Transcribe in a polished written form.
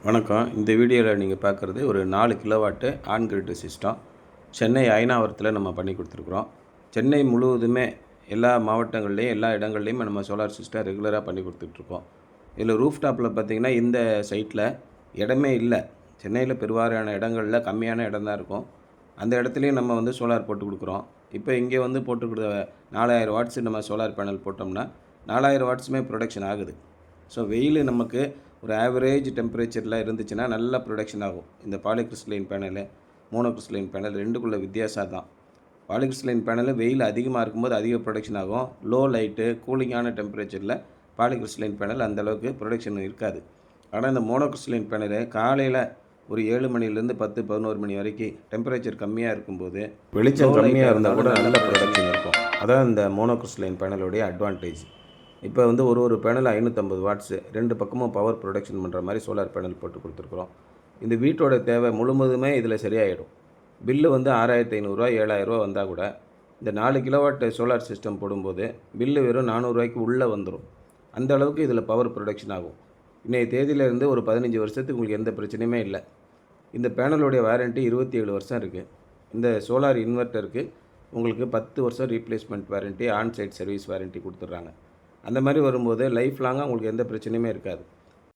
வணக்கம். இந்த வீடியோவில் நீங்கள் பார்க்குறது ஒரு 4 kilowatt on grid system. Chennai அயனாவரத்தில் நம்ம பண்ணி கொடுத்துருக்குறோம். சென்னை முழுவதுமே எல்லா மாவட்டங்கள்லேயும் எல்லா இடங்கள்லையும் நம்ம சோலார் சிஸ்டம் ரெகுலராக பண்ணி கொடுத்துட்ருக்கோம். இதில் ரூஃப் டாப்பில் பார்த்திங்கன்னா இந்த சைட்டில் இடமே இல்லை. சென்னையில் பெருவாரியான இடங்களில் கம்மியான இடம் தான் இருக்கும். அந்த இடத்துலையும் நம்ம சோலார் போட்டு கொடுக்குறோம். இப்போ இங்கே போட்டு கொடுத்த 4000 வாட்ஸ் நம்ம சோலார் பேனல் போட்டோம்னா 4000 வாட்ஸுமே ப்ரொடக்ஷன் ஆகுது. ஸோ வெயில் நமக்கு ஒரு ஆவரேஜ் டெம்பரேச்சரில் இருந்துச்சுன்னா நல்லா ப்ரொடக்ஷன் ஆகும். இந்த பாலிகிறிஸ்டலைன் பேனலு, மோனோகிறிஸ்டலைன் பேனல் ரெண்டுக்குள்ள வித்தியாசம் தான். பாலிகிறிஸ்டலைன் பேனல் வெயில் அதிகமாக இருக்கும்போது அதிக ப்ரொடக்ஷன் ஆகும். லோ லைட்டு கூலிங்கான டெம்பரேச்சரில் பாலிகிறிஸ்டலைன் பேனல் அந்தளவுக்கு ப்ரொடக்ஷன் இருக்காது. ஆனால் இந்த மோனோகிறிஸ்டலைன் பேனலு காலையில் ஒரு 7 மணிலேருந்து 10, 11 மணி வரைக்கும் டெம்பரேச்சர் கம்மியாக இருக்கும்போது வெளிச்சம் கம்மியாக இருந்தால் கூட நல்ல ப்ரொடக்ஷன் இருக்கும். அதான் இந்த மோனோகிறிஸ்டலைன் பேனலுடைய அட்வான்டேஜ். இப்போ ஒரு பேனல் 550 வாட்ஸு 2 பக்கமும் பவர் ப்ரொடக்ஷன் பண்ணுற மாதிரி சோலார் பேனல் போட்டு கொடுத்துருக்குறோம். இந்த வீட்டோட தேவை முழுவதுமே இதில் சரியாயிடும். பில்லு 6500 7000 வந்தால் கூட இந்த 4 கிலோவாட் சோலார் சிஸ்டம் போடும்போது பில்லு வெறும் 400 உள்ளே வந்துடும். அந்த அளவுக்கு இதில் பவர் ப்ரொடக்ஷன் ஆகும். இன்றைய தேதியிலேருந்து ஒரு 15 வருஷத்துக்கு உங்களுக்கு எந்த பிரச்சனையுமே இல்லை. இந்த பேனலுடைய வாரண்ட்டி 27 வருஷம் இருக்குது. இந்த சோலார் இன்வெர்ட்டருக்கு உங்களுக்கு 10 வருஷம் replacement warranty, onsite service warranty கொடுத்துட்றாங்க. அந்த மாதிரி வரும்போது லைஃப் லாங்காக உங்களுக்கு எந்த பிரச்சனையுமே இருக்காது.